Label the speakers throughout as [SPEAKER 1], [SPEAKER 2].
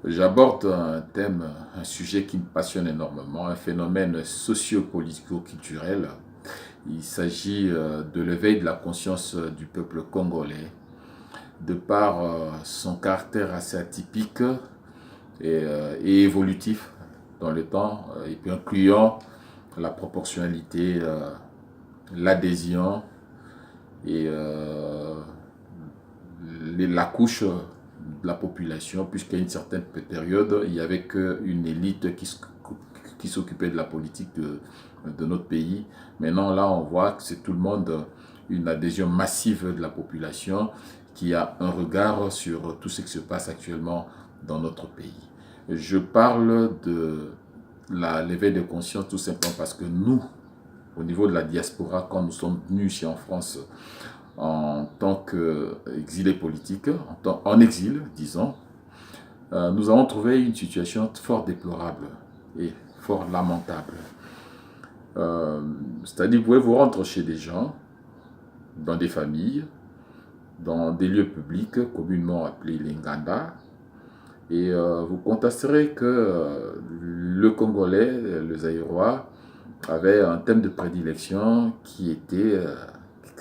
[SPEAKER 1] J'aborde un thème, un sujet qui me passionne énormément, un phénomène socio-politico-culturel. Il s'agit de l'éveil de la conscience du peuple congolais, de par son caractère assez atypique et évolutif dans le temps, et puis incluant la proportionnalité, l'adhésion et la couche de la population, puisqu'à une certaine période, il n'y avait qu'une élite qui s'occupait de la politique de notre pays. Maintenant, là, on voit que c'est tout le monde, une adhésion massive de la population qui a un regard sur tout ce qui se passe actuellement dans notre pays. Je parle de l'éveil de conscience tout simplement parce que nous, au niveau de la diaspora, quand nous sommes venus ici en France, en tant qu'exilés politiques, en exil, disons, nous avons trouvé une situation fort déplorable et fort lamentable. C'est-à-dire, vous pouvez vous rendre chez des gens, dans des familles, dans des lieux publics, communément appelés les Nganda, et vous constaterez que le Congolais, le Zaïrois, avait un thème de prédilection qui était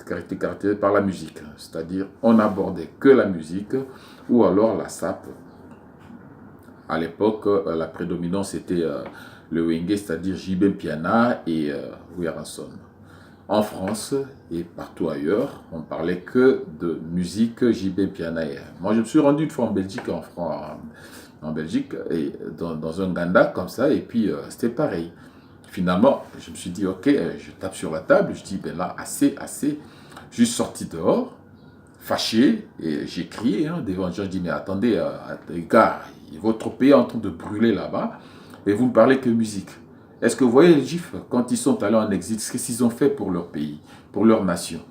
[SPEAKER 1] caractérisé par la musique. C'est-à-dire, on n'abordait que la musique ou alors la sape. À l'époque, la prédominance était le Wenge, c'est-à-dire Jibin Piana et Werason. En France et partout ailleurs, on parlait que de musique Jibin Piana. Moi, je me suis rendu une fois en Belgique, en Belgique, et dans un Ganda comme ça, et puis c'était pareil. Finalement, je me suis dit, ok, je tape sur la table, je dis, ben là, assez, assez. Je suis sorti dehors, fâché, et j'ai crié devant les gens, je dis, mais attendez, les gars, votre pays est en train de brûler là-bas, et vous ne parlez que musique. Est-ce que vous voyez les Juifs, quand ils sont allés en exil, ce qu'ils ont fait pour leur pays, pour leur nation?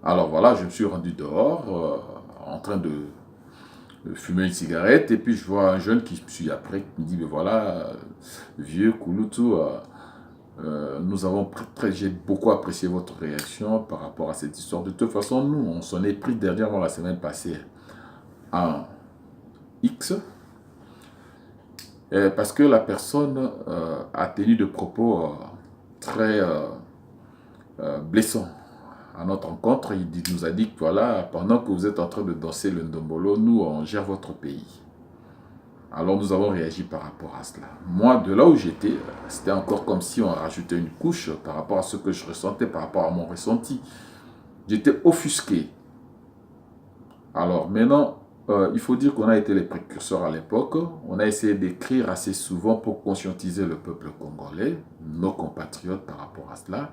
[SPEAKER 1] Alors voilà, je me suis rendu dehors, en train de fumer une cigarette, et puis je vois un jeune qui me suit après, qui me dit, mais voilà, vieux Kouloutou, j'ai beaucoup apprécié votre réaction par rapport à cette histoire. De toute façon, nous, on s'en est pris dernièrement la semaine passée en X, parce que la personne a tenu de propos très blessants à notre rencontre. Il nous a dit que voilà, pendant que vous êtes en train de danser le ndombolo, nous, on gère votre pays. Alors nous avons réagi par rapport à cela. Moi, de là où j'étais, c'était encore comme si on rajoutait une couche par rapport à ce que je ressentais, par rapport à mon ressenti. J'étais offusqué. Alors maintenant, il faut dire qu'on a été les précurseurs à l'époque. On a essayé d'écrire assez souvent pour conscientiser le peuple congolais, nos compatriotes par rapport à cela.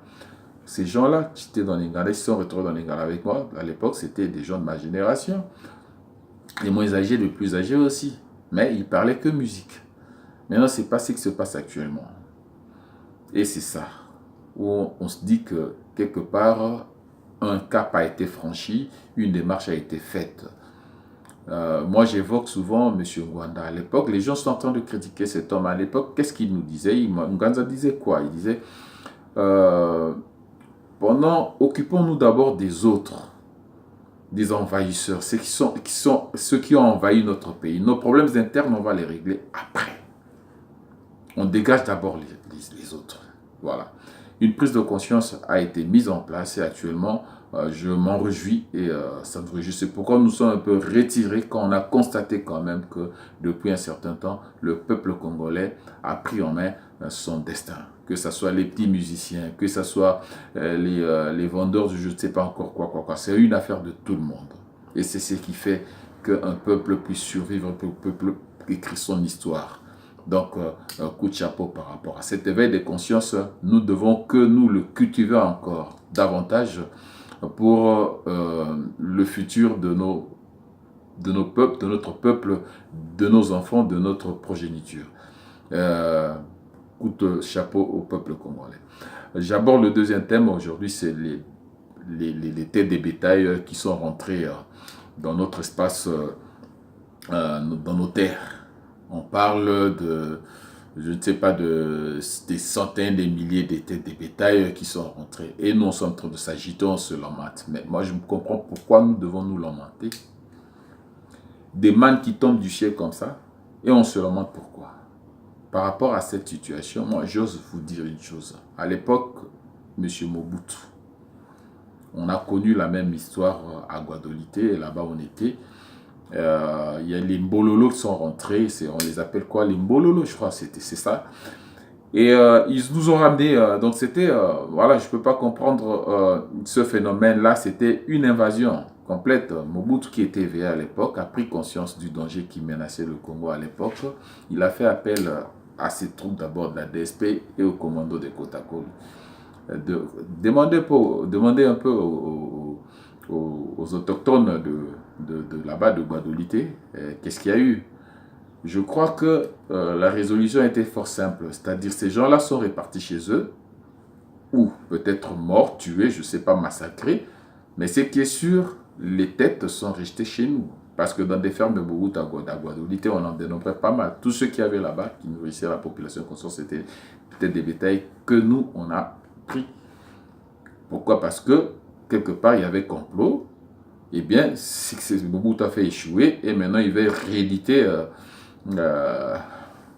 [SPEAKER 1] Ces gens-là qui étaient dans les Nganda, qui sont retrouvés dans les Nganda avec moi, à l'époque, c'était des gens de ma génération. Les moins âgés, les plus âgés aussi. Mais ils parlaient que musique. Maintenant, ce n'est pas ce qui se passe actuellement. Et c'est ça, où on se dit que quelque part, un cap a été franchi, une démarche a été faite. Moi, j'évoque souvent M. Ngwanda. À l'époque, les gens sont en train de critiquer cet homme. À l'époque, qu'est-ce qu'il nous disait? Ngwanda disait quoi? Il disait, occupons-nous d'abord des autres, des envahisseurs, ceux qui ont envahi notre pays. Nos problèmes internes, on va les régler après. On dégage d'abord les autres. Voilà. Une prise de conscience a été mise en place et actuellement, je m'en réjouis et ça me réjouit. C'est pourquoi nous sommes un peu retirés quand on a constaté quand même que depuis un certain temps, le peuple congolais a pris en main son destin. Que ce soit les petits musiciens, que ce soit les vendeurs de je ne sais pas encore quoi. C'est une affaire de tout le monde. Et c'est ce qui fait qu'un peuple puisse survivre, qu'un peuple écrit son histoire. Donc, un coup de chapeau par rapport à cet éveil de conscience. Nous devons que nous le cultiver encore davantage pour le futur de peuples, de notre peuple, de nos enfants, de notre progéniture. Coup de chapeau au peuple congolais. J'aborde le deuxième thème aujourd'hui, c'est les têtes des bétails qui sont rentrées dans notre espace, dans nos terres. On parle de, je ne sais pas, des centaines, des milliers de têtes de bétail qui sont rentrées. Et nous, on est en train de s'agiter, on se lamente. Mais moi, je me comprends pourquoi nous devons nous lamenter. Des mannes qui tombent du ciel comme ça, Et on se demande pourquoi. Par rapport à cette situation, moi, j'ose vous dire une chose. À l'époque, M. Mobutu, on a connu la même histoire à Guadolité, là-bas on était. Il y a les Mbololo qui sont rentrés, on les appelle quoi? Les Mbololo, je crois, c'est ça. Et ils nous ont ramenés, donc c'était, voilà, je ne peux pas comprendre ce phénomène-là, c'était une invasion complète. Mobutu, qui était éveillé à l'époque, a pris conscience du danger qui menaçait le Congo à l'époque. Il a fait appel à ses troupes d'abord de la DSP et au commando de Kotakol. Demander un peu aux autochtones de là-bas, de Guadolité, qu'est-ce qu'il y a eu. Je crois que la résolution était fort simple, c'est-à-dire ces gens-là sont répartis chez eux, ou peut-être morts, tués, je ne sais pas, massacrés, mais ce qui est sûr, les têtes sont restées chez nous. Parce que dans des fermes de Mobutu à Guadolité, on en dénombrait pas mal. Tous ceux qui avaient là-bas, qui nourrissaient la population consciente, c'était peut-être des bétails que nous, on a pris. Pourquoi? Parce que, quelque part, il y avait complot. Eh bien, Mobutu a fait échouer, et maintenant, il va rééditer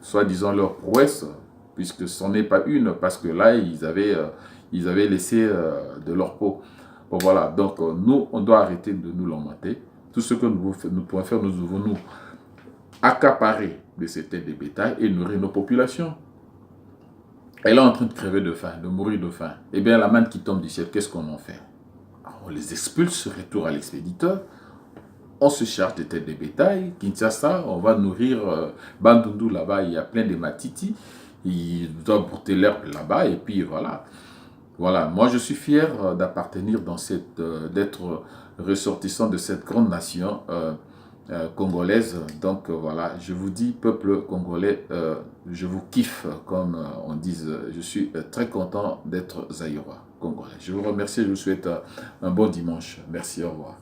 [SPEAKER 1] soi-disant leur prouesse, puisque ce n'en est pas une, parce que là, ils avaient laissé de leur peau. Bon, voilà, donc nous, on doit arrêter de nous lamenter. Tout ce que nous pouvons faire, nous devons nous accaparer de ces têtes de bétail et nourrir nos populations. Elle est en train de crever de faim, de mourir de faim. Eh bien, la manne qui tombe du ciel, qu'est-ce qu'on en fait? On les expulse, retour à l'expéditeur. On se charge des têtes de bétail. Kinshasa, on va nourrir Bandundu là-bas, il y a plein de matiti. Ils doivent porter l'herbe là-bas et puis voilà. Voilà, moi je suis fier d'appartenir dans d'être ressortissant de cette grande nation congolaise. Donc voilà, je vous dis, peuple congolais, je vous kiffe, comme on dit. Je suis très content d'être Zaïrois congolais. Je vous remercie, je vous souhaite un bon dimanche. Merci, au revoir.